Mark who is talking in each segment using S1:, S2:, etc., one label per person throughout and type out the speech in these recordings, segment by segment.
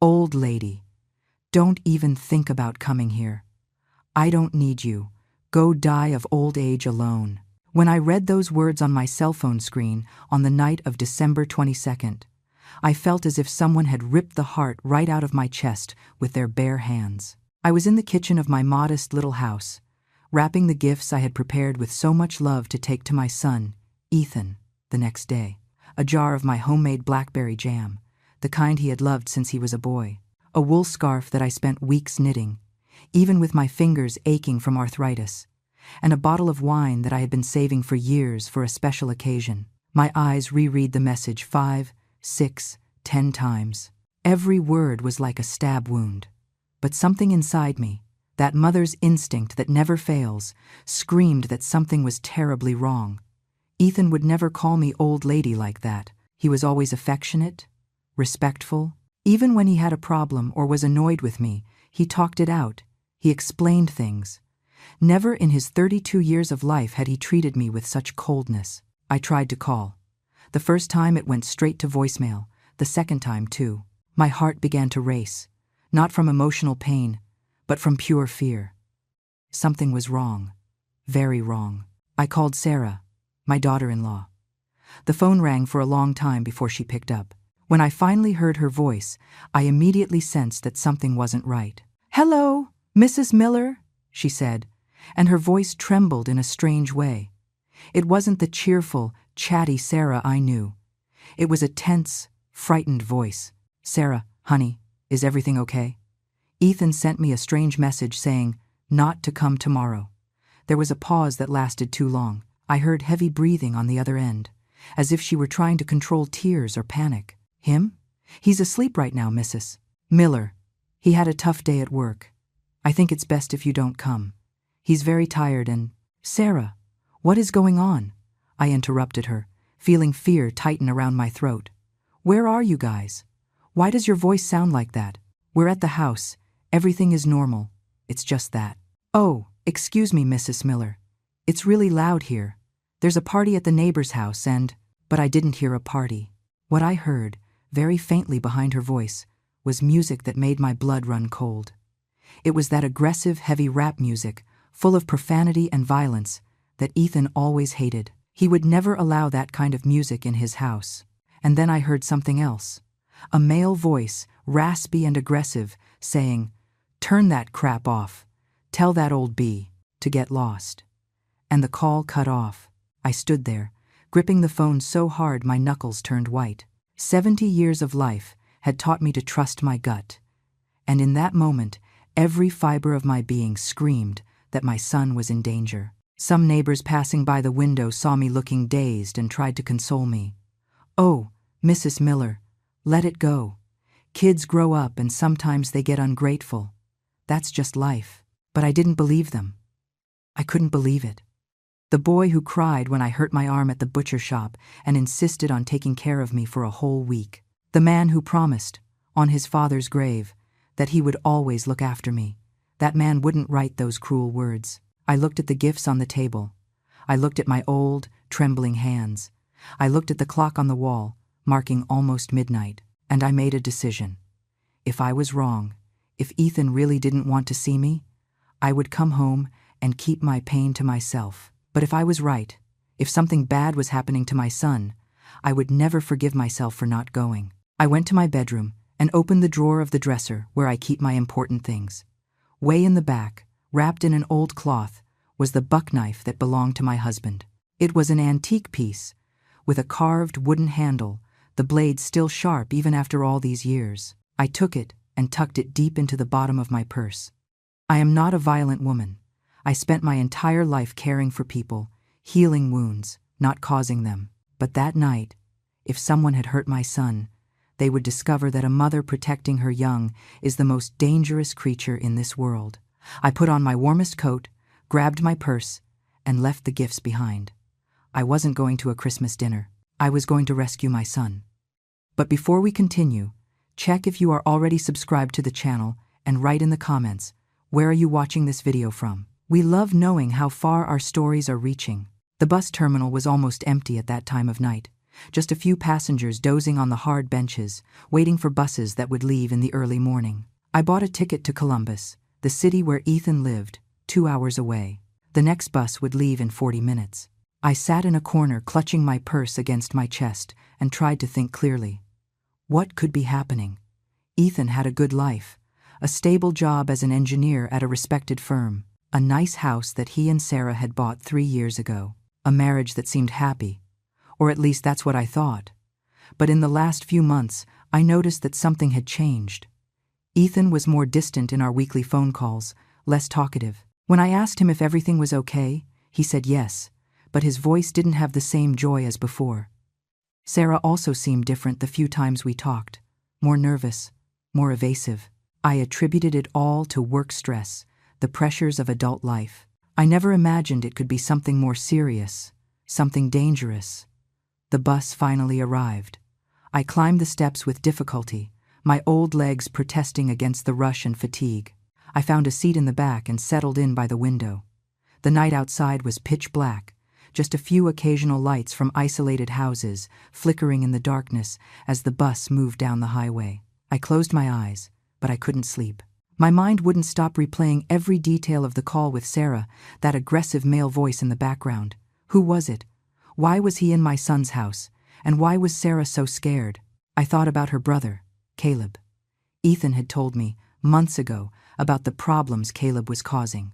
S1: Old lady, don't even think about coming here. I don't need you. Go die of old age alone. When I read those words on my cell phone screen on the night of December 22nd, I felt as if someone had ripped the heart right out of my chest with their bare hands. I was in the kitchen of my modest little house, wrapping the gifts I had prepared with so much love to take to my son, Ethan, the next day. A jar of my homemade blackberry jam, the kind he had loved since he was a boy. A wool scarf that I spent weeks knitting, even with my fingers aching from arthritis. And a bottle of wine that I had been saving for years for a special occasion. My eyes reread the message 5, 6, 10 times. Every word was like a stab wound. But something inside me, that mother's instinct that never fails, screamed that something was terribly wrong. Ethan would never call me old lady like that. He was always affectionate, respectful. Even when he had a problem or was annoyed with me, he talked it out. He explained things. Never in his 32 years of life had he treated me with such coldness. I tried to call. The first time it went straight to voicemail, the second time too. My heart began to race, not from emotional pain, but from pure fear. Something was wrong, very wrong. I called Sarah, my daughter-in-law. The phone rang for a long time before she picked up. When I finally heard her voice, I immediately sensed that something wasn't right. "Hello, Mrs. Miller," she said, and her voice trembled in a strange way. It wasn't the cheerful, chatty Sarah I knew. It was a tense, frightened voice. "Sarah, honey, is everything okay? Ethan sent me a strange message saying not to come tomorrow." There was a pause that lasted too long. I heard heavy breathing on the other end, as if she were trying to control tears or panic. "Him? He's asleep right now, Mrs. Miller. He had a tough day at work. I think it's best if you don't come. He's very tired and—" "Sarah, what is going on?" I interrupted her, feeling fear tighten around my throat. "Where are you guys? Why does your voice sound like that?" "We're at the house. Everything is normal. It's just that." "Oh, excuse me, Mrs. Miller. It's really loud here. There's a party at the neighbor's house and—" But I didn't hear a party. What I heard, very faintly behind her voice, was music that made my blood run cold. It was that aggressive, heavy rap music, full of profanity and violence, that Ethan always hated. He would never allow that kind of music in his house. And then I heard something else. A male voice, raspy and aggressive, saying, "Turn that crap off. Tell that old bee to get lost." And the call cut off. I stood there, gripping the phone so hard my knuckles turned white. 70 years of life had taught me to trust my gut. And in that moment, every fiber of my being screamed that my son was in danger. Some neighbors passing by the window saw me looking dazed and tried to console me. "Oh, Mrs. Miller, let it go. Kids grow up and sometimes they get ungrateful. That's just life." But I didn't believe them. I couldn't believe it. The boy who cried when I hurt my arm at the butcher shop and insisted on taking care of me for a whole week. The man who promised, on his father's grave, that he would always look after me. That man wouldn't write those cruel words. I looked at the gifts on the table. I looked at my old, trembling hands. I looked at the clock on the wall, marking almost midnight, and I made a decision. If I was wrong, if Ethan really didn't want to see me, I would come home and keep my pain to myself. But if I was right, if something bad was happening to my son, I would never forgive myself for not going. I went to my bedroom and opened the drawer of the dresser where I keep my important things. Way in the back, wrapped in an old cloth, was the buck knife that belonged to my husband. It was an antique piece, with a carved wooden handle, the blade still sharp even after all these years. I took it and tucked it deep into the bottom of my purse. I am not a violent woman. I spent my entire life caring for people, healing wounds, not causing them. But that night, if someone had hurt my son, they would discover that a mother protecting her young is the most dangerous creature in this world. I put on my warmest coat, grabbed my purse, and left the gifts behind. I wasn't going to a Christmas dinner. I was going to rescue my son. But before we continue, check if you are already subscribed to the channel and write in the comments, where are you watching this video from? We love knowing how far our stories are reaching. The bus terminal was almost empty at that time of night, Just a few passengers dozing on the hard benches, waiting for buses that would leave in the early morning. I bought a ticket to Columbus, the city where Ethan lived, 2 hours away. The next bus would leave in 40 minutes. I sat in a corner clutching my purse against my chest and tried to think clearly. What could be happening? Ethan had a good life, a stable job as an engineer at a respected firm, a nice house that he and Sarah had bought 3 years ago, a marriage that seemed happy, or at least that's what I thought. But in the last few months, I noticed that something had changed. Ethan was more distant in our weekly phone calls, less talkative. When I asked him if everything was okay, he said yes, but his voice didn't have the same joy as before. Sarah also seemed different the few times we talked, more nervous, more evasive. I attributed it all to work stress, the pressures of adult life. I never imagined it could be something more serious, something dangerous. The bus finally arrived. I climbed the steps with difficulty, my old legs protesting against the rush and fatigue. I found a seat in the back and settled in by the window. The night outside was pitch black, just a few occasional lights from isolated houses flickering in the darkness as the bus moved down the highway. I closed my eyes, but I couldn't sleep. My mind wouldn't stop replaying every detail of the call with Sarah, that aggressive male voice in the background. Who was it? Why was he in my son's house? And why was Sarah so scared? I thought about her brother, Caleb. Ethan had told me, months ago, about the problems Caleb was causing.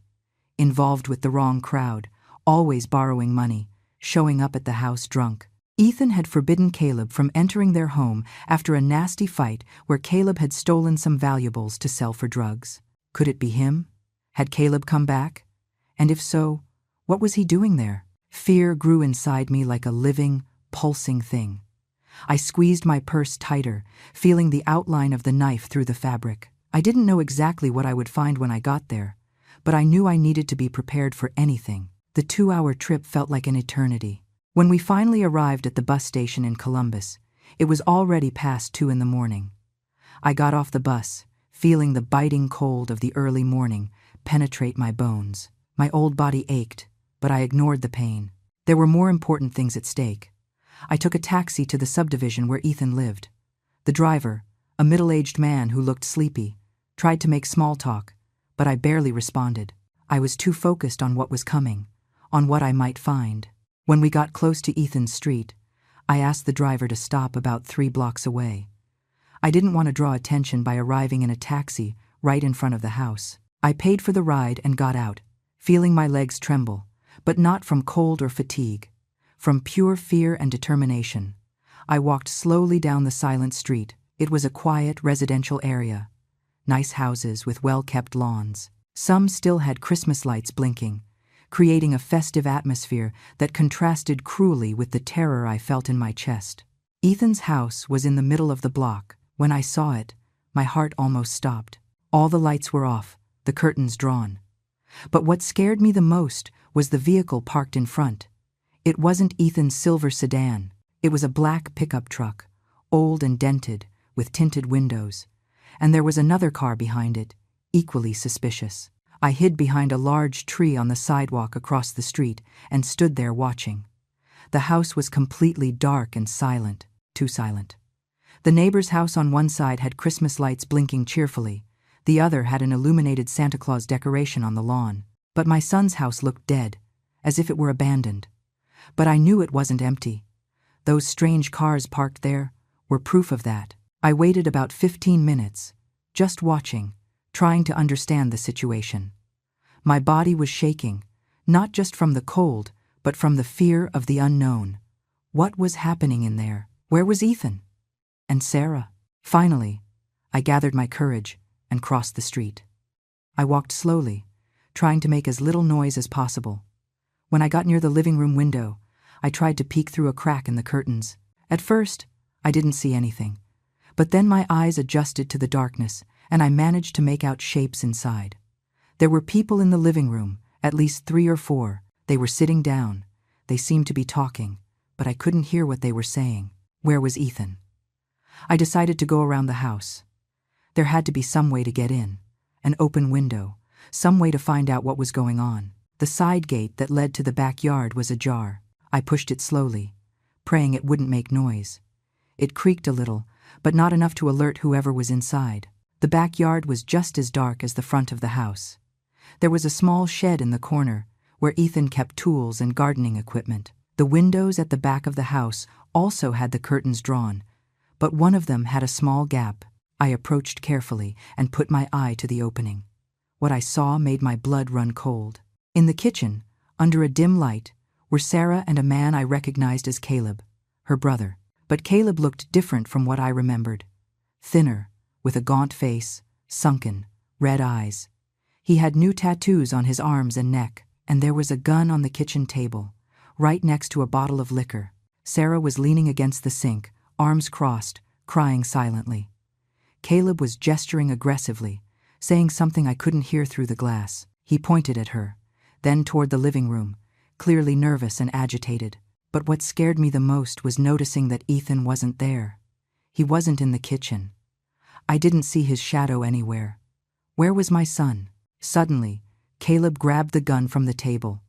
S1: Involved with the wrong crowd, always borrowing money, showing up at the house drunk. Ethan had forbidden Caleb from entering their home after a nasty fight where Caleb had stolen some valuables to sell for drugs. Could it be him? Had Caleb come back? And if so, what was he doing there? Fear grew inside me like a living, pulsing thing. I squeezed my purse tighter, feeling the outline of the knife through the fabric. I didn't know exactly what I would find when I got there, but I knew I needed to be prepared for anything. The 2-hour trip felt like an eternity. When we finally arrived at the bus station in Columbus, it was already past 2 in the morning. I got off the bus, feeling the biting cold of the early morning penetrate my bones. My old body ached, but I ignored the pain. There were more important things at stake. I took a taxi to the subdivision where Ethan lived. The driver, a middle-aged man who looked sleepy, tried to make small talk, but I barely responded. I was too focused on what was coming, on what I might find. When we got close to Ethan's street, I asked the driver to stop about 3 blocks away. I didn't want to draw attention by arriving in a taxi right in front of the house. I paid for the ride and got out, feeling my legs tremble, but not from cold or fatigue, from pure fear and determination. I walked slowly down the silent street. It was a quiet residential area. Nice houses with well-kept lawns. Some still had Christmas lights blinking, creating a festive atmosphere that contrasted cruelly with the terror I felt in my chest. Ethan's house was in the middle of the block. When I saw it, my heart almost stopped. All the lights were off, the curtains drawn. But what scared me the most was the vehicle parked in front. It wasn't Ethan's silver sedan. It was a black pickup truck, old and dented, with tinted windows. And there was another car behind it, equally suspicious. I hid behind a large tree on the sidewalk across the street and stood there watching. The house was completely dark and silent, too silent. The neighbor's house on one side had Christmas lights blinking cheerfully. The other had an illuminated Santa Claus decoration on the lawn. But my son's house looked dead, as if it were abandoned. But I knew it wasn't empty. Those strange cars parked there were proof of that. I waited about 15 minutes, just watching, trying to understand the situation. My body was shaking, not just from the cold, but from the fear of the unknown. What was happening in there? Where was Ethan? And Sarah? Finally, I gathered my courage and crossed the street. I walked slowly, trying to make as little noise as possible. When I got near the living room window, I tried to peek through a crack in the curtains. At first, I didn't see anything. But then my eyes adjusted to the darkness, and I managed to make out shapes inside. There were people in the living room, at least 3 or 4. They were sitting down. They seemed to be talking, but I couldn't hear what they were saying. Where was Ethan? I decided to go around the house. There had to be some way to get in. An open window, some way to find out what was going on. The side gate that led to the backyard was ajar. I pushed it slowly, praying it wouldn't make noise. It creaked a little, but not enough to alert whoever was inside. The backyard was just as dark as the front of the house. There was a small shed in the corner, where Ethan kept tools and gardening equipment. The windows at the back of the house also had the curtains drawn, but one of them had a small gap. I approached carefully and put my eye to the opening. What I saw made my blood run cold. In the kitchen, under a dim light, were Sarah and a man I recognized as Caleb, her brother. But Caleb looked different from what I remembered. Thinner, with a gaunt face, sunken, red eyes. He had new tattoos on his arms and neck, and there was a gun on the kitchen table, right next to a bottle of liquor. Sarah was leaning against the sink, arms crossed, crying silently. Caleb was gesturing aggressively, saying something I couldn't hear through the glass. He pointed at her, then toward the living room, clearly nervous and agitated. But what scared me the most was noticing that Ethan wasn't there. He wasn't in the kitchen. I didn't see his shadow anywhere. Where was my son? Suddenly, Caleb grabbed the gun from the table.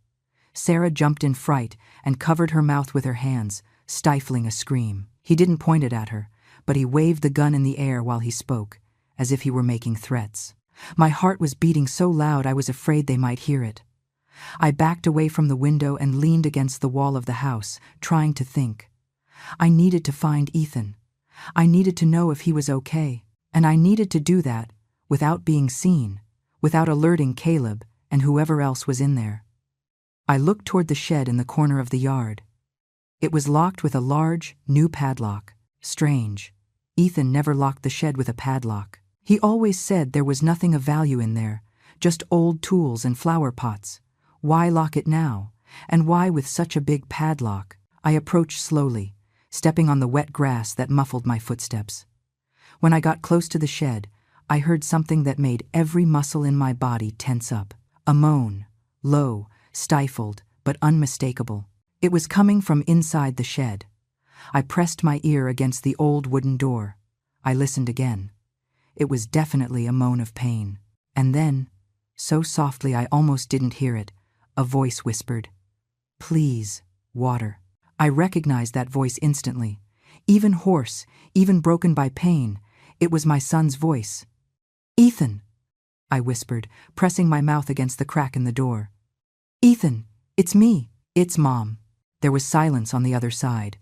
S1: Sarah jumped in fright and covered her mouth with her hands, stifling a scream. He didn't point it at her, but he waved the gun in the air while he spoke, as if he were making threats. My heart was beating so loud I was afraid they might hear it. I backed away from the window and leaned against the wall of the house, trying to think. I needed to find Ethan. I needed to know if he was okay, and I needed to do that without being seen, without alerting Caleb and whoever else was in there. I looked toward the shed in the corner of the yard. It was locked with a large, new padlock. Strange. Ethan never locked the shed with a padlock. He always said there was nothing of value in there, just old tools and flower pots. Why lock it now? And why with such a big padlock? I approached slowly, stepping on the wet grass that muffled my footsteps. When I got close to the shed, I heard something that made every muscle in my body tense up. A moan, low, stifled, but unmistakable. It was coming from inside the shed. I pressed my ear against the old wooden door. I listened again. It was definitely a moan of pain. And then, so softly I almost didn't hear it, a voice whispered, "Please, water." I recognized that voice instantly. Even hoarse, even broken by pain, it was my son's voice. "Ethan," I whispered, pressing my mouth against the crack in the door. "Ethan, it's me." "It's Mom." There was silence on the other side,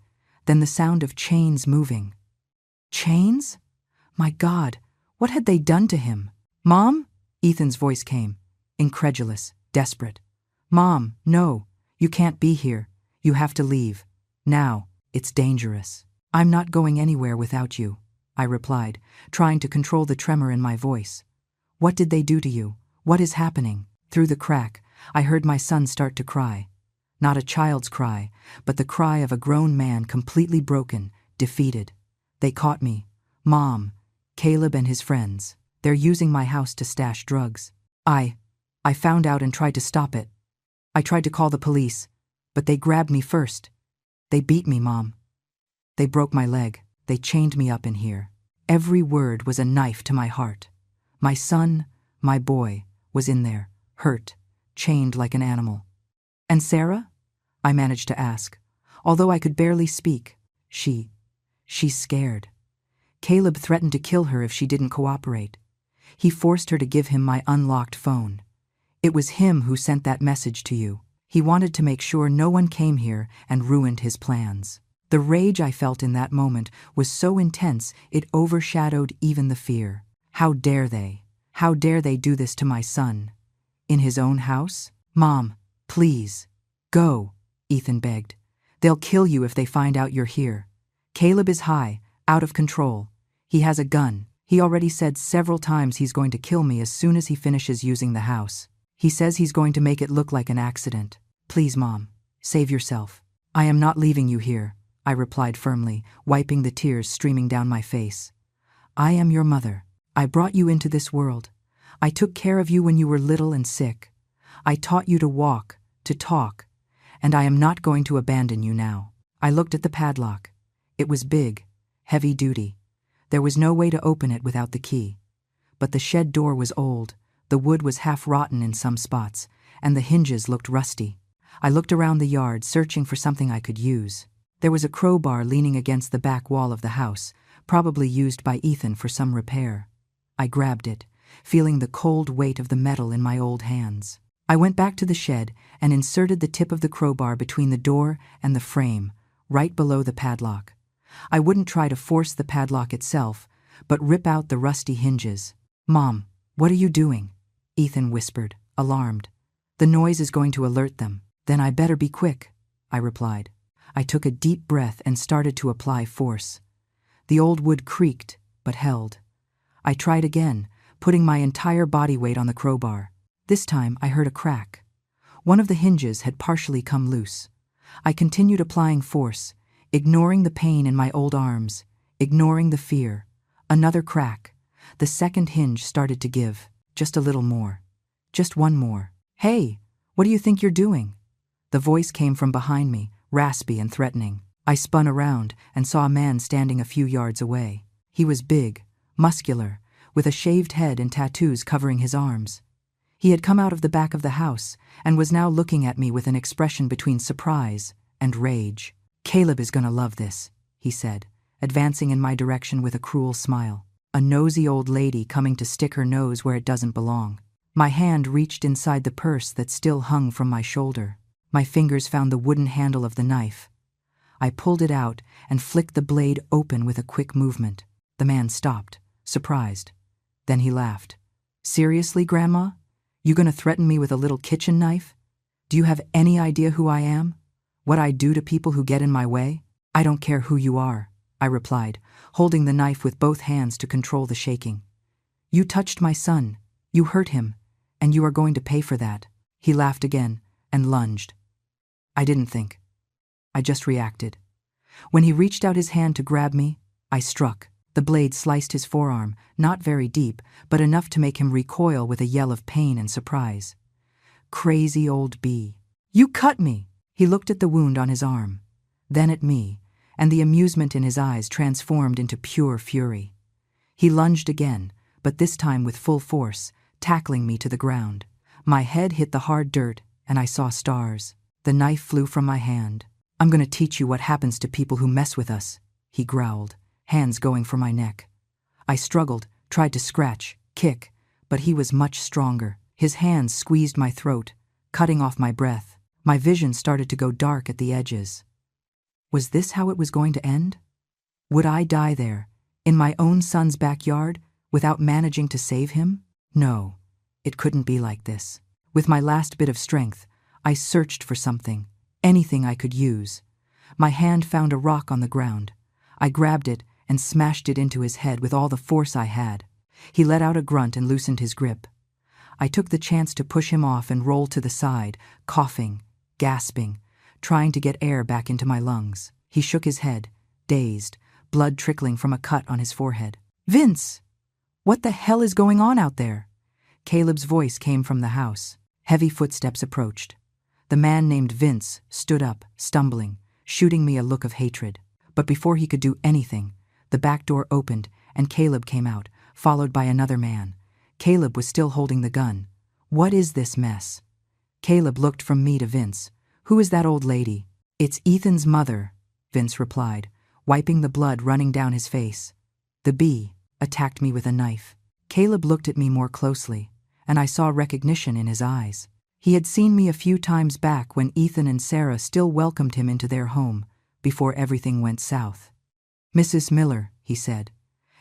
S1: then the sound of chains moving. Chains? My God, what had they done to him? "Mom?" Ethan's voice came, incredulous, desperate. "Mom, no, you can't be here. You have to leave. Now, it's dangerous." "I'm not going anywhere without you," I replied, trying to control the tremor in my voice. "What did they do to you? What is happening?" Through the crack, I heard my son start to cry. Not a child's cry, but the cry of a grown man completely broken, defeated. "They caught me. Mom, Caleb and his friends. They're using my house to stash drugs. I found out and tried to stop it. I tried to call the police, but they grabbed me first. They beat me, Mom. They broke my leg. They chained me up in here." Every word was a knife to my heart. My son, my boy, was in there, hurt, chained like an animal. "And Sarah?" I managed to ask, although I could barely speak. She's scared. Caleb threatened to kill her if she didn't cooperate. He forced her to give him my unlocked phone. It was him who sent that message to you. He wanted to make sure no one came here and ruined his plans. The rage I felt in that moment was so intense it overshadowed even the fear. How dare they? How dare they do this to my son? In his own house? "Mom, please, go," Ethan begged. "They'll kill you if they find out you're here. Caleb is high, out of control. He has a gun. He already said several times he's going to kill me as soon as he finishes using the house. He says he's going to make it look like an accident. Please, Mom, save yourself." "I am not leaving you here," I replied firmly, wiping the tears streaming down my face. "I am your mother. I brought you into this world. I took care of you when you were little and sick. I taught you to walk, to talk, and I am not going to abandon you now." I looked at the padlock. It was big, heavy-duty. There was no way to open it without the key. But the shed door was old, the wood was half-rotten in some spots, and the hinges looked rusty. I looked around the yard, searching for something I could use. There was a crowbar leaning against the back wall of the house, probably used by Ethan for some repair. I grabbed it, feeling the cold weight of the metal in my old hands. I went back to the shed and inserted the tip of the crowbar between the door and the frame, right below the padlock. I wouldn't try to force the padlock itself, but rip out the rusty hinges. "Mom, what are you doing?" Ethan whispered, alarmed. "The noise is going to alert them." "Then I better be quick," I replied. I took a deep breath and started to apply force. The old wood creaked, but held. I tried again, putting my entire body weight on the crowbar. This time I heard a crack. One of the hinges had partially come loose. I continued applying force, ignoring the pain in my old arms, ignoring the fear. Another crack. The second hinge started to give. Just a little more. Just one more. "Hey, what do you think you're doing?" The voice came from behind me, raspy and threatening. I spun around and saw a man standing a few yards away. He was big, muscular, with a shaved head and tattoos covering his arms. He had come out of the back of the house and was now looking at me with an expression between surprise and rage. "Caleb is gonna love this," he said, advancing in my direction with a cruel smile. A nosy old lady coming to stick her nose where it doesn't belong. My hand reached inside the purse that still hung from my shoulder. My fingers found the wooden handle of the knife. I pulled it out and flicked the blade open with a quick movement. The man stopped, surprised. Then he laughed. "Seriously, Grandma? You gonna threaten me with a little kitchen knife? Do you have any idea who I am? What I do to people who get in my way?" "I don't care who you are," I replied, holding the knife with both hands to control the shaking. "You touched my son, you hurt him, and you are going to pay for that." He laughed again and lunged. I didn't think. I just reacted. When he reached out his hand to grab me, I struck. The blade sliced his forearm, not very deep, but enough to make him recoil with a yell of pain and surprise. Crazy old bee. "You cut me!" He looked at the wound on his arm, then at me, and the amusement in his eyes transformed into pure fury. He lunged again, but this time with full force, tackling me to the ground. My head hit the hard dirt, and I saw stars. The knife flew from my hand. "I'm gonna teach you what happens to people who mess with us," he growled, hands going for my neck. I struggled, tried to scratch, kick, but he was much stronger. His hands squeezed my throat, cutting off my breath. My vision started to go dark at the edges. Was this how it was going to end? Would I die there, in my own son's backyard, without managing to save him? No, it couldn't be like this. With my last bit of strength, I searched for something, anything I could use. My hand found a rock on the ground. I grabbed it and smashed it into his head with all the force I had. He let out a grunt and loosened his grip. I took the chance to push him off and roll to the side, coughing, gasping, trying to get air back into my lungs. He shook his head, dazed, blood trickling from a cut on his forehead. "Vince! What the hell is going on out there?" Caleb's voice came from the house. Heavy footsteps approached. The man named Vince stood up, stumbling, shooting me a look of hatred. But before he could do anything, the back door opened and Caleb came out, followed by another man. Caleb was still holding the gun. "What is this mess?" Caleb looked from me to Vince. "Who is that old lady?" "It's Ethan's mother," Vince replied, wiping the blood running down his face. "The bee attacked me with a knife." Caleb looked at me more closely, and I saw recognition in his eyes. He had seen me a few times back when Ethan and Sarah still welcomed him into their home, before everything went south. "Mrs. Miller," he said,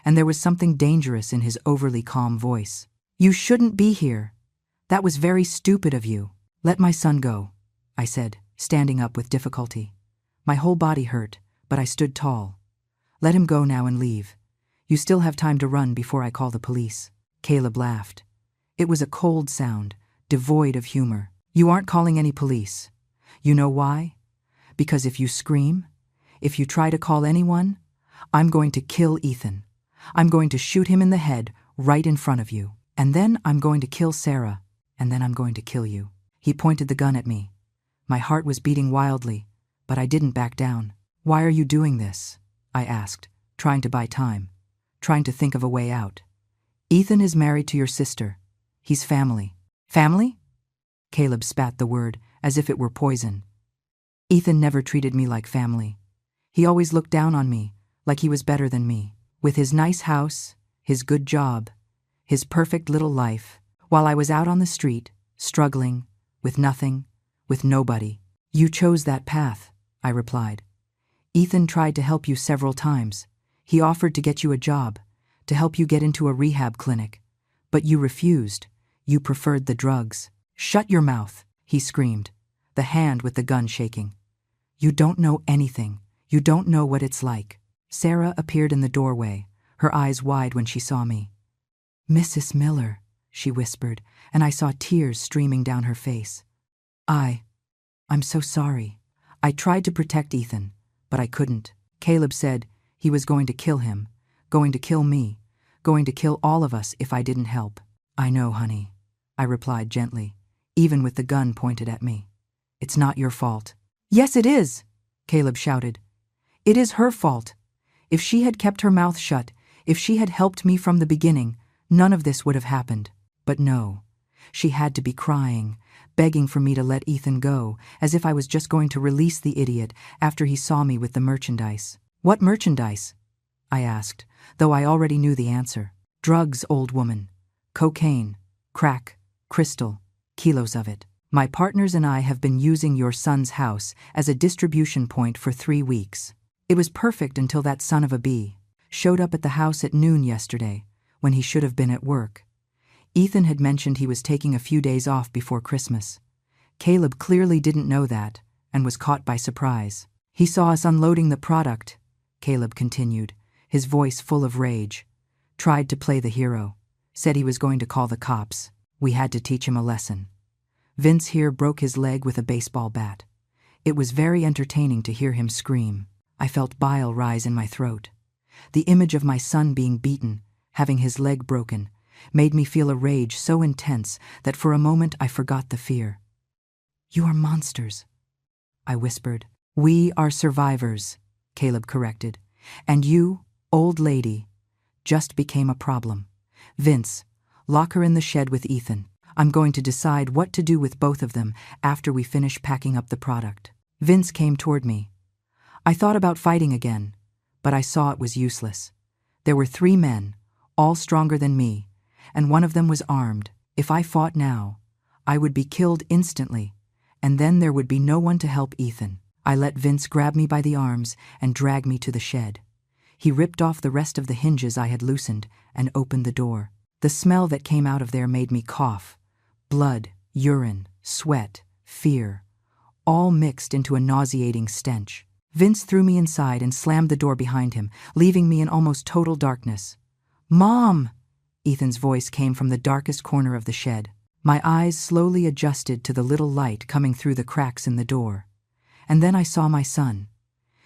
S1: and there was something dangerous in his overly calm voice. "You shouldn't be here. That was very stupid of you." "Let my son go," I said, standing up with difficulty. My whole body hurt, but I stood tall. "Let him go now and leave. You still have time to run before I call the police." Caleb laughed. It was a cold sound, devoid of humor. "You aren't calling any police. You know why? Because if you scream, if you try to call anyone, I'm going to kill Ethan. I'm going to shoot him in the head right in front of you. And then I'm going to kill Sarah, and then I'm going to kill you." He pointed the gun at me. My heart was beating wildly, but I didn't back down. "Why are you doing this?" I asked, trying to buy time, trying to think of a way out. "Ethan is married to your sister. He's family." "Family?" Caleb spat the word as if it were poison. "Ethan never treated me like family. He always looked down on me, like he was better than me. With his nice house, his good job, his perfect little life, while I was out on the street, struggling, with nothing, with nobody. You chose that path, I replied. Ethan tried to help you several times. He offered to get you a job, to help you get into a rehab clinic. But you refused. You preferred the drugs. Shut your mouth, he screamed, the hand with the gun shaking. You don't know anything. You don't know what it's like. Sarah appeared in the doorway, her eyes wide when she saw me. Mrs. Miller, she whispered, and I saw tears streaming down her face. I'm so sorry. I tried to protect Ethan, but I couldn't. Caleb said he was going to kill him, going to kill me, going to kill all of us if I didn't help. I know, honey, I replied gently, even with the gun pointed at me. It's not your fault. Yes, it is, Caleb shouted. It is her fault. If she had kept her mouth shut, if she had helped me from the beginning, none of this would have happened. But no, she had to be crying, begging for me to let Ethan go, as if I was just going to release the idiot after he saw me with the merchandise. What merchandise? I asked, though I already knew the answer. Drugs, old woman. Cocaine, crack, crystal, kilos of it. My partners and I have been using your son's house as a distribution point for 3 weeks. It was perfect until that son of a bee showed up at the house at noon yesterday, when he should have been at work. Ethan had mentioned he was taking a few days off before Christmas. Caleb clearly didn't know that and was caught by surprise. He saw us unloading the product, Caleb continued, his voice full of rage. Tried to play the hero. Said he was going to call the cops. We had to teach him a lesson. Vince here broke his leg with a baseball bat. It was very entertaining to hear him scream. I felt bile rise in my throat. The image of my son being beaten, having his leg broken, made me feel a rage so intense that for a moment I forgot the fear. You are monsters, I whispered. We are survivors, Caleb corrected. And you, old lady, just became a problem. Vince, lock her in the shed with Ethan. I'm going to decide what to do with both of them after we finish packing up the product. Vince came toward me. I thought about fighting again, but I saw it was useless. There were 3 men, all stronger than me, and one of them was armed. If I fought now, I would be killed instantly, and then there would be no one to help Ethan. I let Vince grab me by the arms and drag me to the shed. He ripped off the rest of the hinges I had loosened and opened the door. The smell that came out of there made me cough. Blood, urine, sweat, fear, all mixed into a nauseating stench. Vince threw me inside and slammed the door behind him, leaving me in almost total darkness. Mom! Ethan's voice came from the darkest corner of the shed. My eyes slowly adjusted to the little light coming through the cracks in the door. And then I saw my son.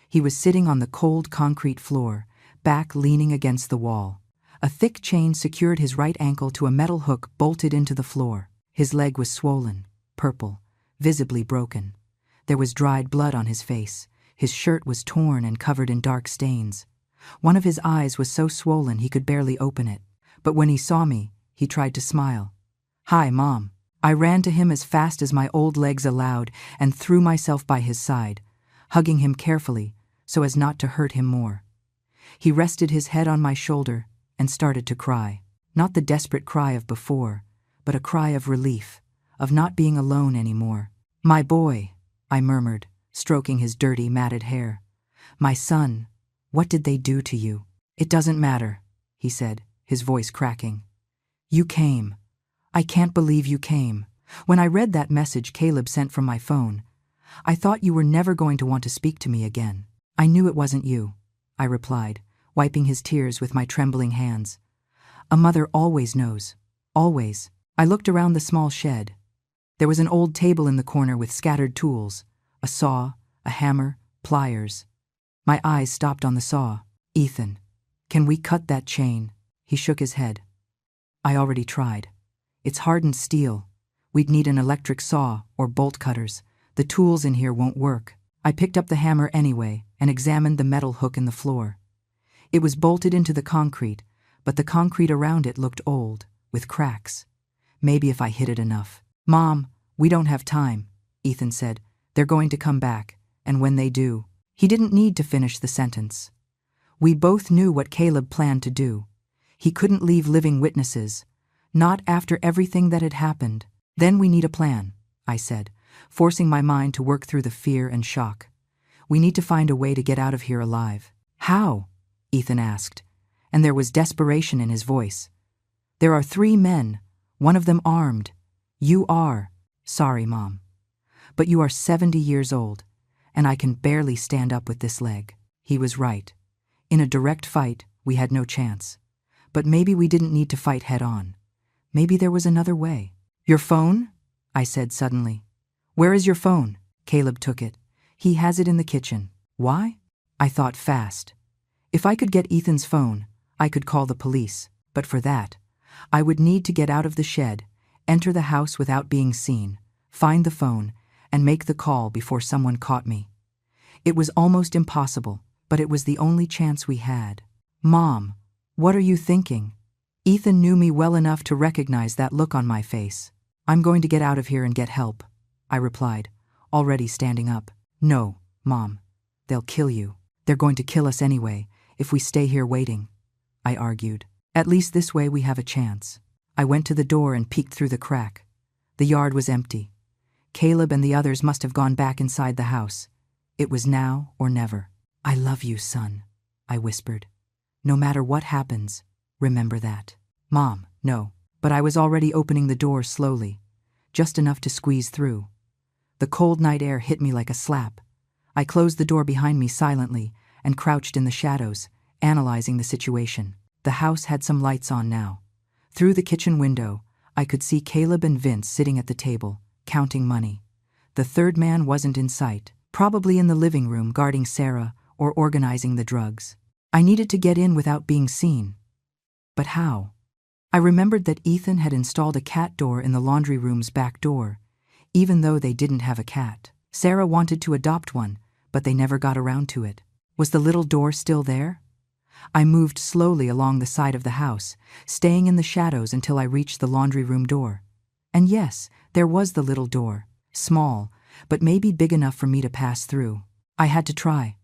S1: He was sitting on the cold concrete floor, back leaning against the wall. A thick chain secured his right ankle to a metal hook bolted into the floor. His leg was swollen, purple, visibly broken. There was dried blood on his face. His shirt was torn and covered in dark stains. One of his eyes was so swollen he could barely open it. But when he saw me, he tried to smile. Hi, Mom. I ran to him as fast as my old legs allowed and threw myself by his side, hugging him carefully so as not to hurt him more. He rested his head on my shoulder and started to cry. Not the desperate cry of before, but a cry of relief, of not being alone anymore. My boy, I murmured, stroking his dirty, matted hair. My son, what did they do to you? It doesn't matter, he said, his voice cracking. You came. I can't believe you came. When I read that message Caleb sent from my phone, I thought you were never going to want to speak to me again. I knew it wasn't you, I replied, wiping his tears with my trembling hands. A mother always knows. Always. I looked around the small shed. There was an old table in the corner with scattered tools, a saw, a hammer, pliers. My eyes stopped on the saw. Ethan, can we cut that chain? He shook his head. I already tried. It's hardened steel. We'd need an electric saw or bolt cutters. The tools in here won't work. I picked up the hammer anyway and examined the metal hook in the floor. It was bolted into the concrete, but the concrete around it looked old, with cracks. Maybe if I hit it enough. Mom, we don't have time, Ethan said. They're going to come back, and when they do, He didn't need to finish the sentence. We both knew what Caleb planned to do. He couldn't leave living witnesses, not after everything that had happened. Then we need a plan, I said, forcing my mind to work through the fear and shock. We need to find a way to get out of here alive. How? Ethan asked, and there was desperation in his voice. There are 3 men, one of them armed. You are. Sorry, Mom. But you are 70 years old, and I can barely stand up with this leg. He was right. In a direct fight, we had no chance. But maybe we didn't need to fight head on. Maybe there was another way. Your phone? I said suddenly. Where is your phone? Caleb took it. He has it in the kitchen. Why? I thought fast. If I could get Ethan's phone, I could call the police. But for that, I would need to get out of the shed, enter the house without being seen, find the phone, and make the call before someone caught me. It was almost impossible, but it was the only chance we had. Mom, what are you thinking? Ethan knew me well enough to recognize that look on my face. I'm going to get out of here and get help, I replied, already standing up. No, Mom. They'll kill you. They're going to kill us anyway, if we stay here waiting, I argued. At least this way we have a chance. I went to the door and peeked through the crack. The yard was empty. Caleb and the others must have gone back inside the house. It was now or never. I love you, son, I whispered. No matter what happens, remember that. Mom, no. But I was already opening the door slowly, just enough to squeeze through. The cold night air hit me like a slap. I closed the door behind me silently and crouched in the shadows, analyzing the situation. The house had some lights on now. Through the kitchen window, I could see Caleb and Vince sitting at the table, counting money. The third man wasn't in sight, probably in the living room guarding Sarah or organizing the drugs. I needed to get in without being seen. But how? I remembered that Ethan had installed a cat door in the laundry room's back door, even though they didn't have a cat. Sarah wanted to adopt one, but they never got around to it. Was the little door still there? I moved slowly along the side of the house, staying in the shadows until I reached the laundry room door. And yes, there was the little door, small, but maybe big enough for me to pass through. I had to try.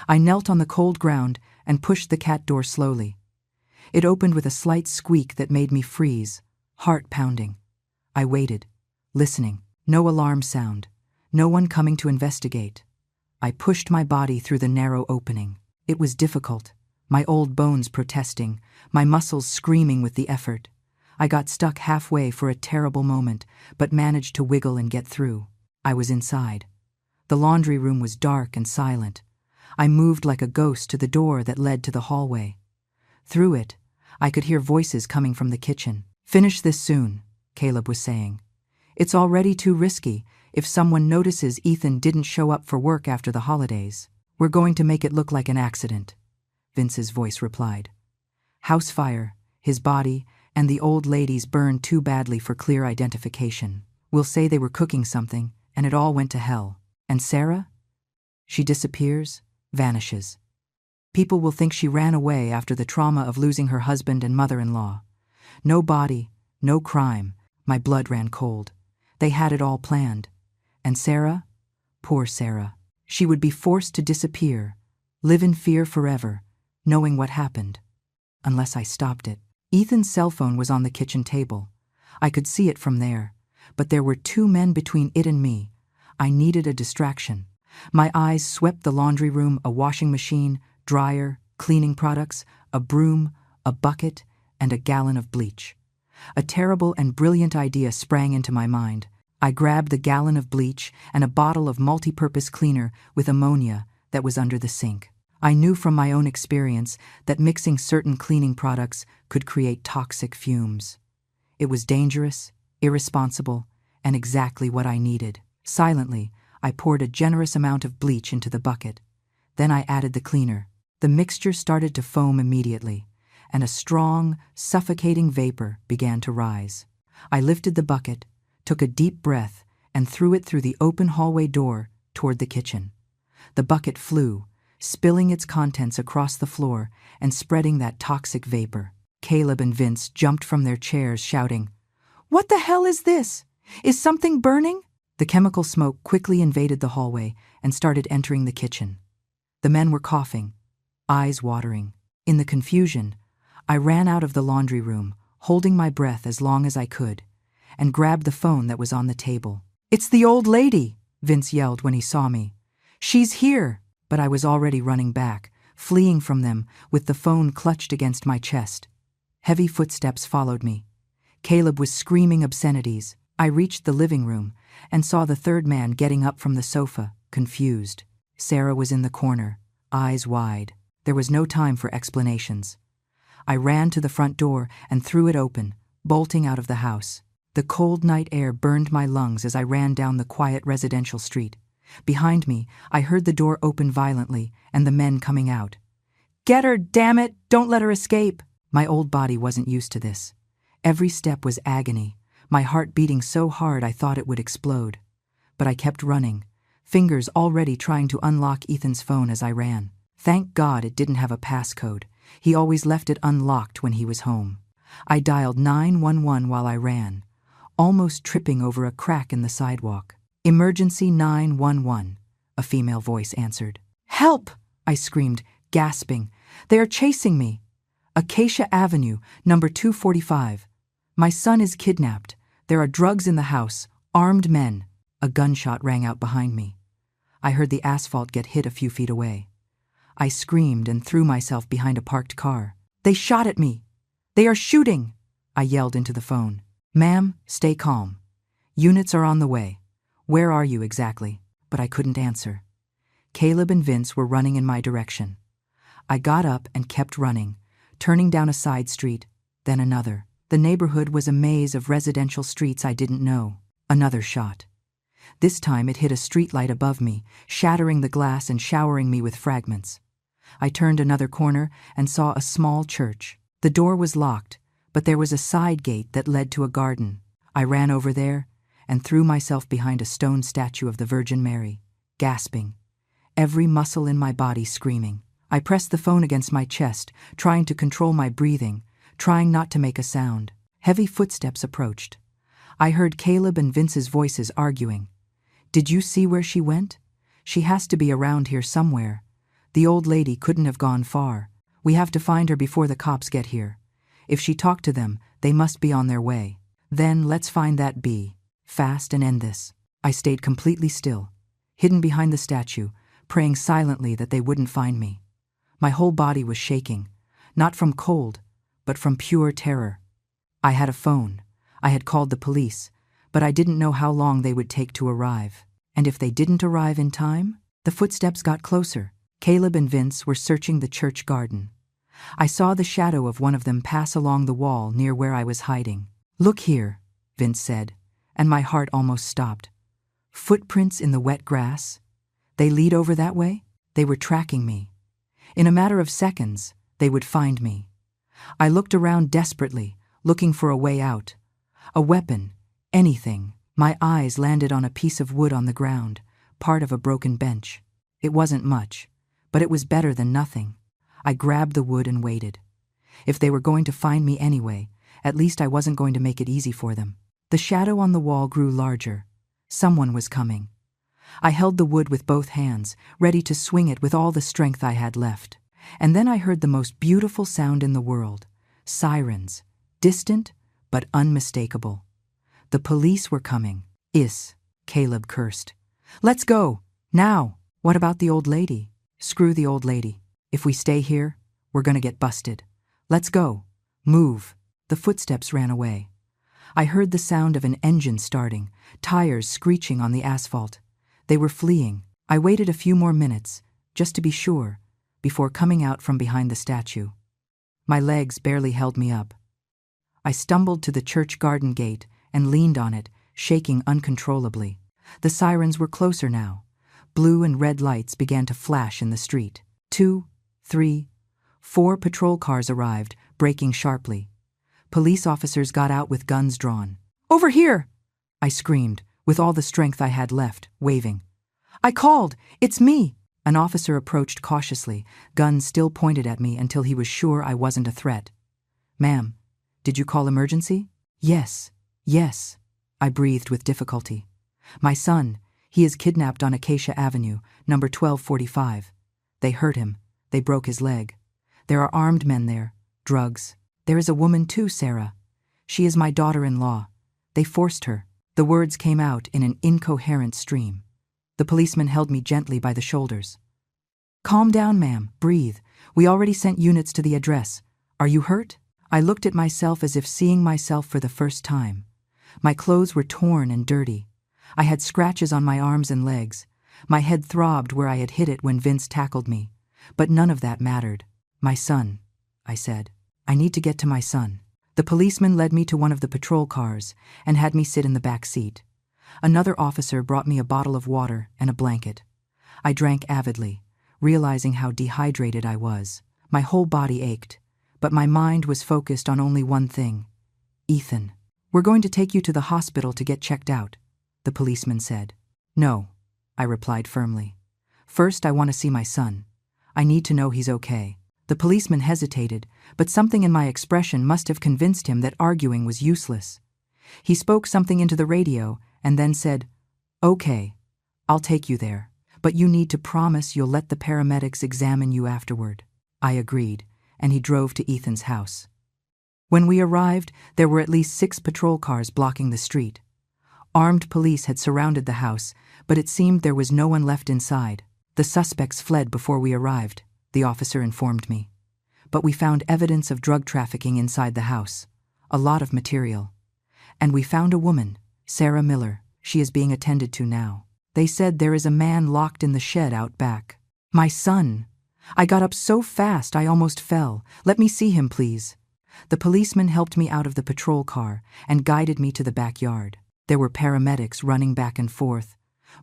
S1: I knelt on the cold ground and pushed the cat door slowly. It opened with a slight squeak that made me freeze, heart pounding. I waited, listening. No alarm sound, no one coming to investigate. I pushed my body through the narrow opening. It was difficult, my old bones protesting, my muscles screaming with the effort. I got stuck halfway for a terrible moment, but managed to wiggle and get through. I was inside. The laundry room was dark and silent. I moved like a ghost to the door that led to the hallway. Through it, I could hear voices coming from the kitchen. Finish this soon, Caleb was saying. It's already too risky if someone notices Ethan didn't show up for work after the holidays. We're going to make it look like an accident, Vince's voice replied. House fire, his body, and the old ladies burned too badly for clear identification. We'll say they were cooking something, and it all went to hell. And Sarah? She disappears, vanishes. People will think she ran away after the trauma of losing her husband and mother-in-law. No body, no crime. My blood ran cold. They had it all planned. And Sarah? Poor Sarah. She would be forced to disappear, live in fear forever, knowing what happened. Unless I stopped it. Ethan's cell phone was on the kitchen table. I could see it from there, but there were 2 men between it and me. I needed a distraction. My eyes swept the laundry room, a washing machine, dryer, cleaning products, a broom, a bucket, and a gallon of bleach. A terrible and brilliant idea sprang into my mind. I grabbed the gallon of bleach and a bottle of multi-purpose cleaner with ammonia that was under the sink. I knew from my own experience that mixing certain cleaning products could create toxic fumes. It was dangerous, irresponsible, and exactly what I needed. Silently, I poured a generous amount of bleach into the bucket. Then I added the cleaner. The mixture started to foam immediately, and a strong, suffocating vapor began to rise. I lifted the bucket, took a deep breath, and threw it through the open hallway door toward the kitchen. The bucket flew, spilling its contents across the floor and spreading that toxic vapor. Caleb and Vince jumped from their chairs, shouting, "What the hell is this? Is something burning?" The chemical smoke quickly invaded the hallway and started entering the kitchen. The men were coughing, eyes watering. In the confusion, I ran out of the laundry room, holding my breath as long as I could, and grabbed the phone that was on the table. "It's the old lady!" Vince yelled when he saw me. "She's here!" But I was already running back, fleeing from them, with the phone clutched against my chest. Heavy footsteps followed me. Caleb was screaming obscenities. I reached the living room and saw the third man getting up from the sofa, confused. Sarah was in the corner, eyes wide. There was no time for explanations. I ran to the front door and threw it open, bolting out of the house. The cold night air burned my lungs as I ran down the quiet residential street. Behind me, I heard the door open violently and the men coming out. "Get her, damn it! Don't let her escape!" My old body wasn't used to this. Every step was agony, my heart beating so hard I thought it would explode. But I kept running, fingers already trying to unlock Ethan's phone as I ran. Thank God it didn't have a passcode. He always left it unlocked when he was home. I dialed 911 while I ran, almost tripping over a crack in the sidewalk. "Emergency 911, a female voice answered. "Help!" I screamed, gasping. "They are chasing me. Acacia Avenue, number 245. My son is kidnapped. There are drugs in the house, armed men." A gunshot rang out behind me. I heard the asphalt get hit a few feet away. I screamed and threw myself behind a parked car. "They shot at me! They are shooting!" I yelled into the phone. "Ma'am, stay calm. Units are on the way. Where are you exactly?" But I couldn't answer. Caleb and Vince were running in my direction. I got up and kept running, turning down a side street, then another. The neighborhood was a maze of residential streets I didn't know. Another shot. This time it hit a streetlight above me, shattering the glass and showering me with fragments. I turned another corner and saw a small church. The door was locked, but there was a side gate that led to a garden. I ran over there and threw myself behind a stone statue of the Virgin Mary, gasping, every muscle in my body screaming. I pressed the phone against my chest, trying to control my breathing, trying not to make a sound. Heavy footsteps approached. I heard Caleb and Vince's voices arguing. "Did you see where she went? She has to be around here somewhere. The old lady couldn't have gone far. We have to find her before the cops get here. If she talked to them, they must be on their way. Then let's find that bee fast and end this." I stayed completely still, hidden behind the statue, praying silently that they wouldn't find me. My whole body was shaking, not from cold, but from pure terror. I had a phone. I had called the police, but I didn't know how long they would take to arrive. And if they didn't arrive in time? The footsteps got closer. Caleb and Vince were searching the church garden. I saw the shadow of one of them pass along the wall near where I was hiding. "Look here," Vince said, and my heart almost stopped. "Footprints in the wet grass? They lead over that way?" They were tracking me. In a matter of seconds, they would find me. I looked around desperately, looking for a way out. A weapon, anything. My eyes landed on a piece of wood on the ground, part of a broken bench. It wasn't much, but it was better than nothing. I grabbed the wood and waited. If they were going to find me anyway, at least I wasn't going to make it easy for them. The shadow on the wall grew larger. Someone was coming. I held the wood with both hands, ready to swing it with all the strength I had left. And then I heard the most beautiful sound in the world. Sirens, distant but unmistakable. The police were coming. Caleb cursed. "Let's go, now." "What about the old lady?" "Screw the old lady. If we stay here, we're gonna get busted. Let's go. Move." The footsteps ran away. I heard the sound of an engine starting, tires screeching on the asphalt. They were fleeing. I waited a few more minutes, just to be sure, before coming out from behind the statue. My legs barely held me up. I stumbled to the church garden gate and leaned on it, shaking uncontrollably. The sirens were closer now. Blue and red lights began to flash in the street. 2, 3, 4 patrol cars arrived, braking sharply. Police officers got out with guns drawn. "Over here!" I screamed, with all the strength I had left, waving. "I called! It's me!" An officer approached cautiously, guns still pointed at me until he was sure I wasn't a threat. "Ma'am, did you call emergency?" Yes, I breathed with difficulty. "My son, he is kidnapped on Acacia Avenue, number 1245. They hurt him. They broke his leg. There are armed men there. Drugs. There is a woman too, Sarah. She is my daughter-in-law. They forced her. The words came out in an incoherent stream. The policeman held me gently by the shoulders. Calm down, ma'am. Breathe. We already sent units to the address. Are you hurt? I looked at myself as if seeing myself for the first time. My clothes were torn and dirty. I had scratches on my arms and legs. My head throbbed where I had hit it when Vince tackled me. But none of that mattered. My son, I said. I need to get to my son. The policeman led me to one of the patrol cars and had me sit in the back seat. Another officer brought me a bottle of water and a blanket. I drank avidly, realizing how dehydrated I was. My whole body ached, but my mind was focused on only one thing. Ethan. We're going to take you to the hospital to get checked out, the policeman said. No, I replied firmly. First, I want to see my son. I need to know he's okay. The policeman hesitated, but something in my expression must have convinced him that arguing was useless. He spoke something into the radio and then said, Okay, I'll take you there, but you need to promise you'll let the paramedics examine you afterward. I agreed, and he drove to Ethan's house. When we arrived, there were at least 6 patrol cars blocking the street. Armed police had surrounded the house, but it seemed there was no one left inside. The suspects fled before we arrived, the officer informed me. But we found evidence of drug trafficking inside the house, a lot of material. And we found a woman, Sarah Miller. She is being attended to now. They said there is a man locked in the shed out back. My son. I got up so fast I almost fell. Let me see him, please. The policeman helped me out of the patrol car and guided me to the backyard. There were paramedics running back and forth,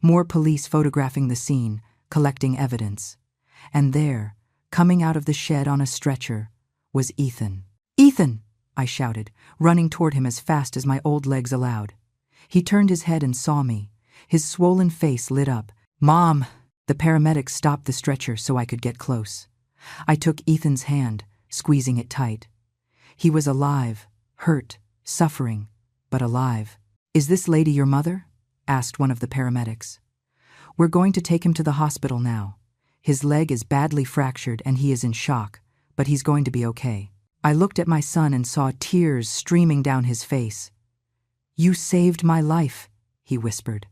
S1: more police photographing the scene, collecting evidence. And there, coming out of the shed on a stretcher, was Ethan. Ethan! I shouted, running toward him as fast as my old legs allowed. He turned his head and saw me. His swollen face lit up. Mom! The paramedics stopped the stretcher so I could get close. I took Ethan's hand, squeezing it tight. He was alive, hurt, suffering, but alive. Is this lady your mother? Asked one of the paramedics. We're going to take him to the hospital now. His leg is badly fractured and he is in shock, but he's going to be okay. I looked at my son and saw tears streaming down his face. You saved my life, he whispered.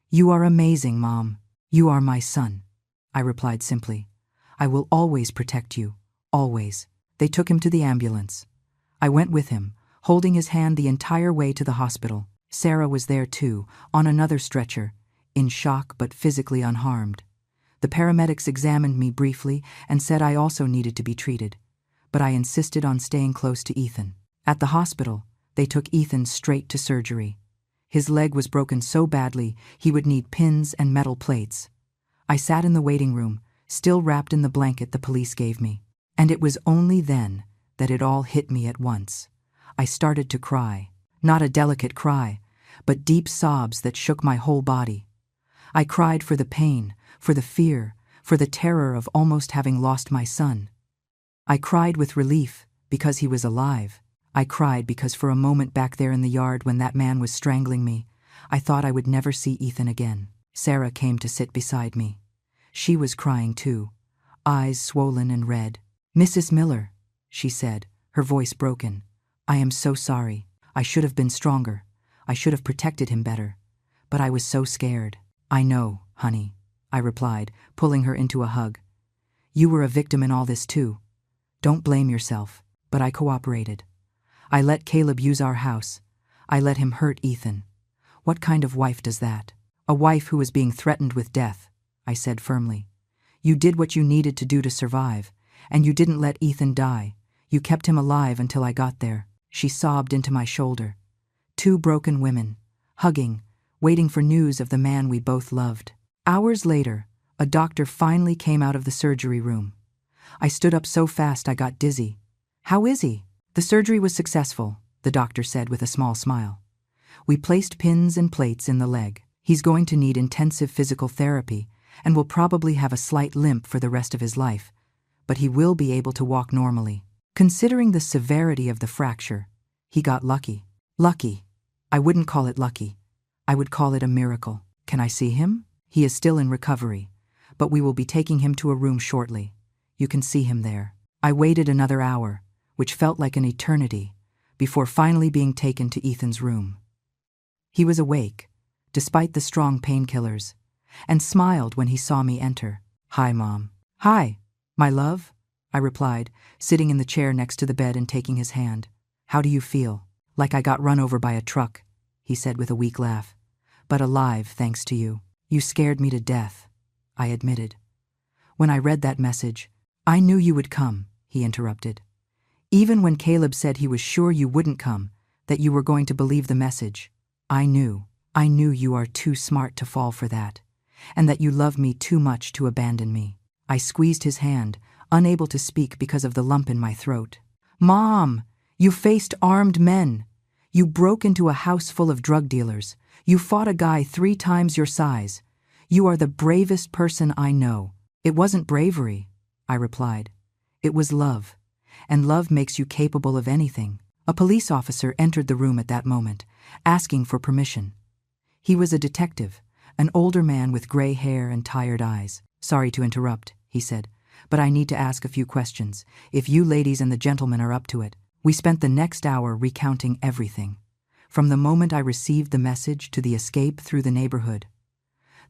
S1: You are amazing, Mom. You are my son. I replied simply. I will always protect you, always. They took him to the ambulance. I went with him, holding his hand the entire way to the hospital. Sarah was there too, on another stretcher, in shock but physically unharmed. The paramedics examined me briefly and said I also needed to be treated, but I insisted on staying close to Ethan. At the hospital, they took Ethan straight to surgery. His leg was broken so badly he would need pins and metal plates. I sat in the waiting room, still wrapped in the blanket the police gave me. And it was only then that it all hit me at once. I started to cry, not a delicate cry, but deep sobs that shook my whole body. I cried for the pain, for the fear, for the terror of almost having lost my son. I cried with relief because he was alive. I cried because for a moment back there in the yard when that man was strangling me, I thought I would never see Ethan again. Sarah came to sit beside me. She was crying too, eyes swollen and red. Mrs. Miller, she said, her voice broken. I am so sorry. I should have been stronger. I should have protected him better. But I was so scared. I know, honey, I replied, pulling her into a hug. You were a victim in all this too. Don't blame yourself. But I cooperated. I let Caleb use our house. I let him hurt Ethan. What kind of wife does that? A wife who was being threatened with death, I said firmly. You did what you needed to do to survive, and you didn't let Ethan die. You kept him alive until I got there. She sobbed into my shoulder. 2 broken women, hugging, waiting for news of the man we both loved. Hours later, a doctor finally came out of the surgery room. I stood up so fast I got dizzy. How is he? The surgery was successful, the doctor said with a small smile. We placed pins and plates in the leg. He's going to need intensive physical therapy and will probably have a slight limp for the rest of his life, but he will be able to walk normally. Considering the severity of the fracture, he got lucky. Lucky. I wouldn't call it lucky. I would call it a miracle. Can I see him? He is still in recovery, but we will be taking him to a room shortly. You can see him there." I waited another hour, which felt like an eternity, before finally being taken to Ethan's room. He was awake, despite the strong painkillers, and smiled when he saw me enter. "Hi, Mom." "Hi, my love," I replied, sitting in the chair next to the bed and taking his hand. "How do you feel?" "Like I got run over by a truck," he said with a weak laugh. "But alive, thanks to you." "You scared me to death," I admitted. "When I read that message, I knew you would come," he interrupted. "Even when Caleb said he was sure you wouldn't come, that you were going to believe the message, I knew you are too smart to fall for that, and that you love me too much to abandon me." I squeezed his hand, unable to speak because of the lump in my throat. "Mom, you faced armed men. You broke into a house full of drug dealers. You fought a guy 3 times your size. You are the bravest person I know." "It wasn't bravery," I replied. "It was love, and love makes you capable of anything." A police officer entered the room at that moment, asking for permission. He was a detective, an older man with gray hair and tired eyes. "Sorry to interrupt," he said, "but I need to ask a few questions, if you ladies and the gentlemen are up to it." We spent the next hour recounting everything, from the moment I received the message to the escape through the neighborhood.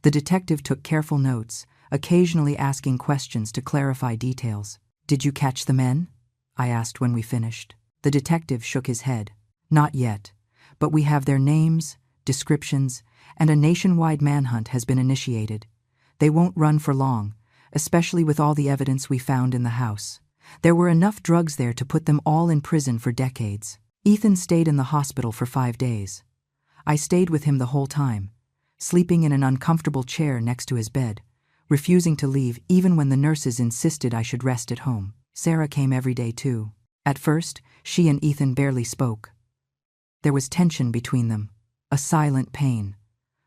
S1: The detective took careful notes, occasionally asking questions to clarify details. "Did you catch the men?" I asked when we finished. The detective shook his head. "Not yet, but we have their names, descriptions, and a nationwide manhunt has been initiated. They won't run for long, especially with all the evidence we found in the house. There were enough drugs there to put them all in prison for decades." Ethan stayed in the hospital for 5 days. I stayed with him the whole time, sleeping in an uncomfortable chair next to his bed, refusing to leave even when the nurses insisted I should rest at home. Sarah came every day too. At first, she and Ethan barely spoke. There was tension between them, a silent pain.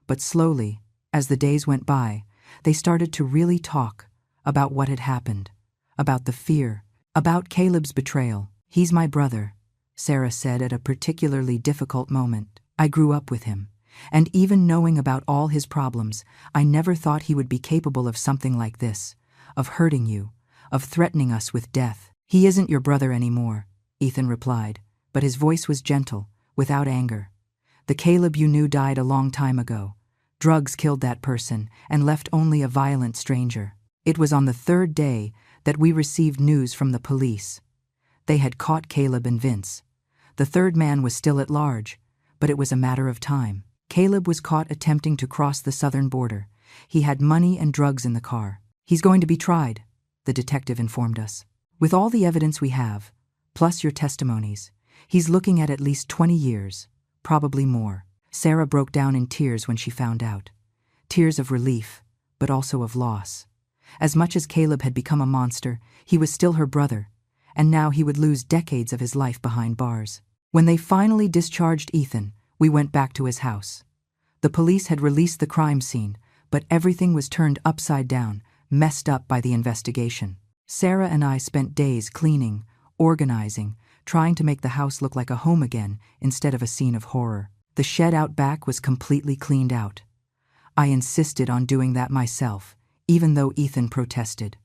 S1: But slowly, as the days went by, they started to really talk about what had happened, about the fear, about Caleb's betrayal. "He's my brother," Sarah said at a particularly difficult moment. "I grew up with him, and even knowing about all his problems, I never thought he would be capable of something like this, of hurting you, of threatening us with death." "He isn't your brother anymore," Ethan replied, but his voice was gentle, without anger. "The Caleb you knew died a long time ago. Drugs killed that person and left only a violent stranger." It was on the 3rd day that we received news from the police. They had caught Caleb and Vince. The 3rd man was still at large, but it was a matter of time. Caleb was caught attempting to cross the southern border. He had money and drugs in the car. "He's going to be tried," the detective informed us. "With all the evidence we have, plus your testimonies, he's looking at least 20 years, probably more." Sarah broke down in tears when she found out. Tears of relief, but also of loss. As much as Caleb had become a monster, he was still her brother, and now he would lose decades of his life behind bars. When they finally discharged Ethan, we went back to his house. The police had released the crime scene, but everything was turned upside down, messed up by the investigation. Sarah and I spent days cleaning, organizing, trying to make the house look like a home again instead of a scene of horror. The shed out back was completely cleaned out. I insisted on doing that myself, even though Ethan protested.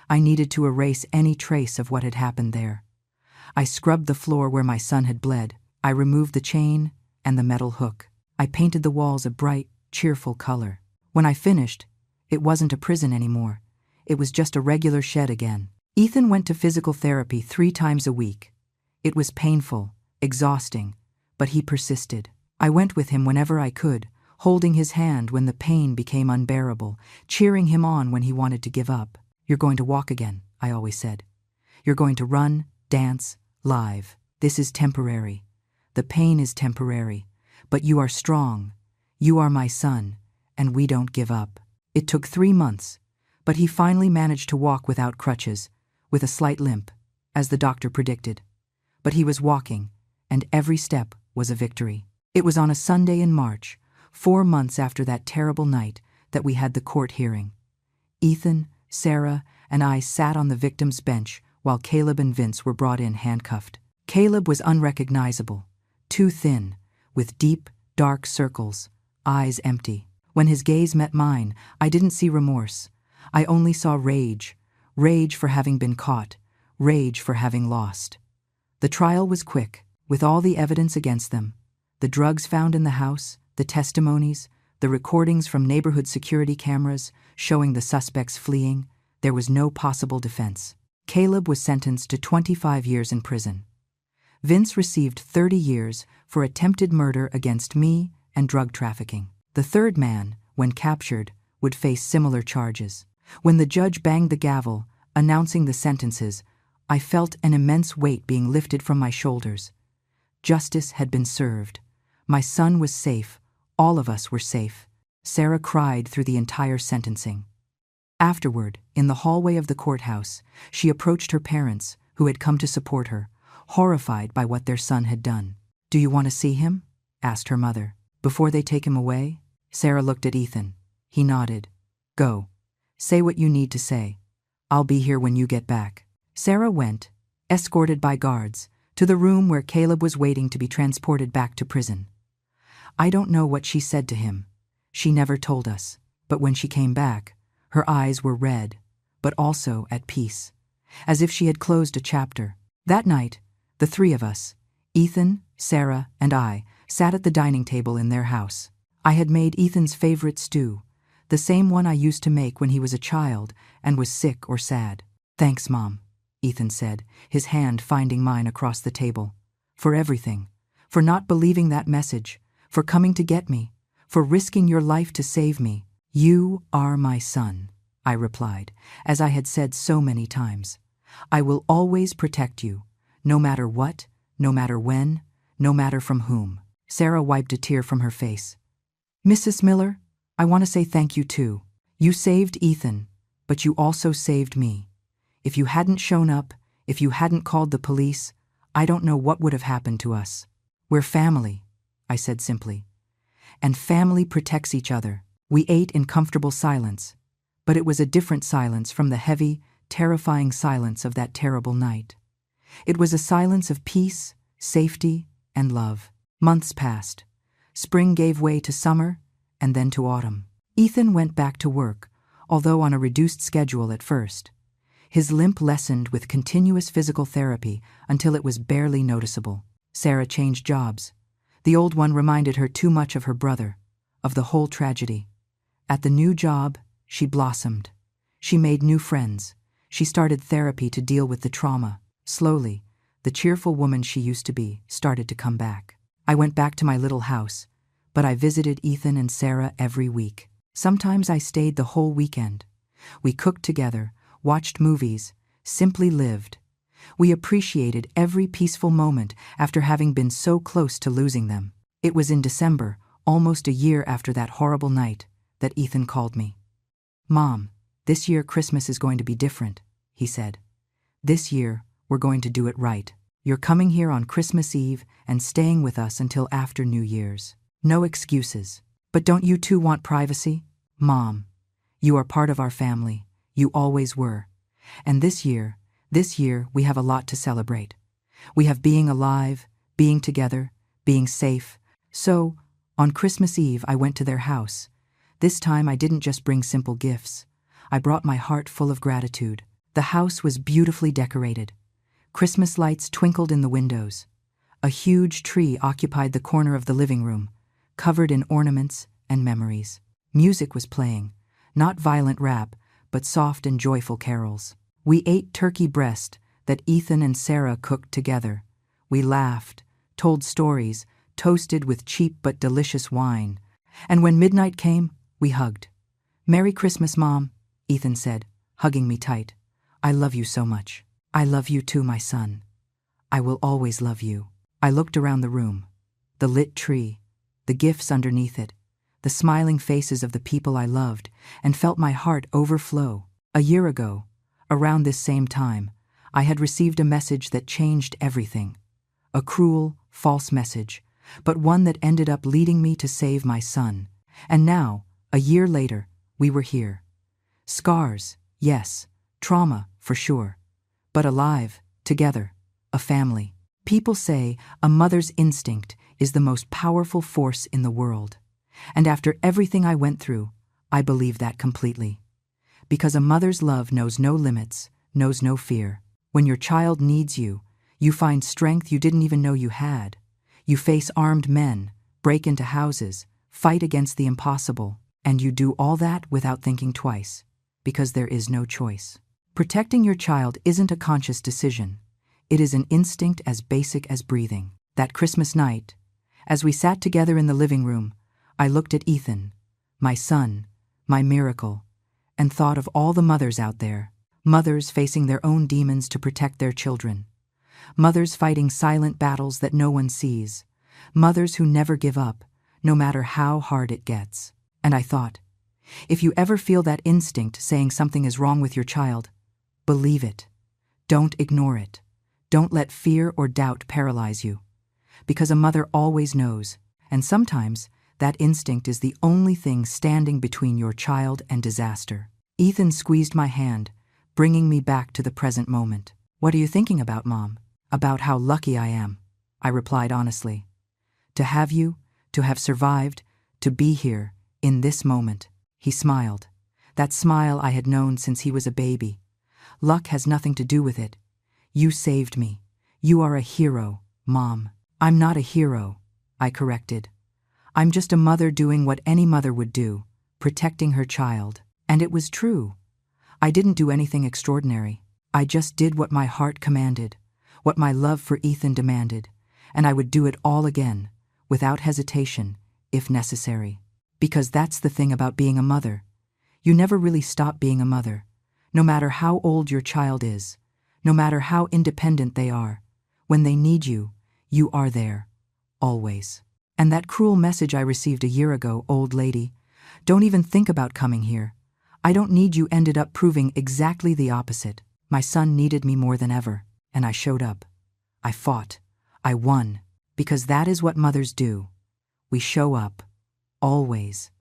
S1: I needed to erase any trace of what had happened there. I scrubbed the floor where my son had bled. I removed the chain and the metal hook. I painted the walls a bright, cheerful color. When I finished, it wasn't a prison anymore. It was just a regular shed again. Ethan went to physical therapy 3 times a week. It was painful, exhausting, but he persisted. I went with him whenever I could, holding his hand when the pain became unbearable, cheering him on when he wanted to give up. "You're going to walk again," I always said. "You're going to run, dance, live. This is temporary. The pain is temporary, but you are strong. You are my son, and we don't give up." It took 3 months, but he finally managed to walk without crutches, with a slight limp, as the doctor predicted. But he was walking, and every step was a victory. It was on a Sunday in March, 4 months after that terrible night, that we had the court hearing. Ethan, Sarah, and I sat on the victim's bench while Caleb and Vince were brought in handcuffed. Caleb was unrecognizable, too thin, with deep, dark circles, eyes empty. When his gaze met mine, I didn't see remorse. I only saw rage, rage for having been caught, rage for having lost. The trial was quick, with all the evidence against them. The drugs found in the house, the testimonies, the recordings from neighborhood security cameras showing the suspects fleeing. There was no possible defense. Caleb was sentenced to 25 years in prison. Vince received 30 years for attempted murder against me and drug trafficking. The third man, when captured, would face similar charges. When the judge banged the gavel, announcing the sentences, I felt an immense weight being lifted from my shoulders. Justice had been served. My son was safe. All of us were safe. Sarah cried through the entire sentencing. Afterward, in the hallway of the courthouse, she approached her parents, who had come to support her, horrified by what their son had done. "Do you want to see him?" asked her mother. "Before they take him away?" Sarah looked at Ethan. He nodded. "Go. Say what you need to say. I'll be here when you get back." Sarah went, escorted by guards, to the room where Caleb was waiting to be transported back to prison. I don't know what she said to him. She never told us, but when she came back, her eyes were red, but also at peace, as if she had closed a chapter. That night, the three of us, Ethan, Sarah, and I, sat at the dining table in their house. I had made Ethan's favorite stew, the same one I used to make when he was a child and was sick or sad. "Thanks, Mom," Ethan said, his hand finding mine across the table. "For everything. For not believing that message. For coming to get me. For risking your life to save me. You are my son," I replied, as I had said so many times. "I will always protect you, no matter what, no matter when, no matter from whom." Sarah wiped a tear from her face. "Mrs. Miller, I want to say thank you too. You saved Ethan, but you also saved me. If you hadn't shown up, if you hadn't called the police, I don't know what would have happened to us. We're family," I said simply. "And family protects each other." We ate in comfortable silence, but it was a different silence from the heavy, terrifying silence of that terrible night. It was a silence of peace, safety, and love. Months passed. Spring gave way to summer, and then to autumn. Ethan went back to work, although on a reduced schedule at first. His limp lessened with continuous physical therapy until it was barely noticeable. Sarah changed jobs. The old one reminded her too much of her brother, of the whole tragedy. At the new job, she blossomed. She made new friends. She started therapy to deal with the trauma. Slowly, the cheerful woman she used to be started to come back. I went back to my little house, but I visited Ethan and Sarah every week. Sometimes I stayed the whole weekend. We cooked together, watched movies, simply lived. We appreciated every peaceful moment after having been so close to losing them. It was in December, almost a year after that horrible night, that Ethan called me. "Mom, this year Christmas is going to be different," he said. "This year, we're going to do it right. You're coming here on Christmas Eve and staying with us until after New Year's. No excuses. But don't you two want privacy? Mom, you are part of our family. You always were. And this year we have a lot to celebrate. We have being alive, being together, being safe. So, on Christmas Eve, I went to their house. This time I didn't just bring simple gifts. I brought my heart full of gratitude. The house was beautifully decorated. Christmas lights twinkled in the windows. A huge tree occupied the corner of the living room, covered in ornaments and memories. Music was playing, not violent rap, but soft and joyful carols. We ate turkey breast that Ethan and Sarah cooked together. We laughed, told stories, toasted with cheap but delicious wine. And when midnight came, we hugged. "Merry Christmas, Mom," Ethan said, hugging me tight. "I love you so much. I love you too, my son. I will always love you." I looked around the room. The lit tree, the gifts underneath it, the smiling faces of the people I loved, and felt my heart overflow. A year ago, around this same time, I had received a message that changed everything. A cruel, false message, but one that ended up leading me to save my son. And now, a year later, we were here. Scars, yes, trauma, for sure, but alive, together, a family. People say a mother's instinct is the most powerful force in the world. And after everything I went through, I believe that completely. Because a mother's love knows no limits, knows no fear. When your child needs you, you find strength you didn't even know you had. You face armed men, break into houses, fight against the impossible, and you do all that without thinking twice, because there is no choice. Protecting your child isn't a conscious decision. It is an instinct as basic as breathing. That Christmas night, as we sat together in the living room, I looked at Ethan, my son, my miracle, and thought of all the mothers out there, mothers facing their own demons to protect their children, mothers fighting silent battles that no one sees, mothers who never give up, no matter how hard it gets. And I thought, if you ever feel that instinct saying something is wrong with your child, believe it. Don't ignore it. Don't let fear or doubt paralyze you. Because a mother always knows, and sometimes that instinct is the only thing standing between your child and disaster. Ethan squeezed my hand, bringing me back to the present moment. What are you thinking about, Mom? About how lucky I am, I replied honestly. To have you, to have survived, to be here, in this moment. He smiled. That smile I had known since he was a baby. Luck has nothing to do with it. You saved me. You are a hero, Mom. I'm not a hero, I corrected. I'm just a mother doing what any mother would do, protecting her child. And it was true. I didn't do anything extraordinary. I just did what my heart commanded, what my love for Ethan demanded, and I would do it all again, without hesitation, if necessary. Because that's the thing about being a mother. You never really stop being a mother, no matter how old your child is, no matter how independent they are. When they need you, you are there, always. And that cruel message I received a year ago, old lady, don't even think about coming here. I don't need you, ended up proving exactly the opposite. My son needed me more than ever, and I showed up. I fought. I won. Because that is what mothers do. We show up. Always.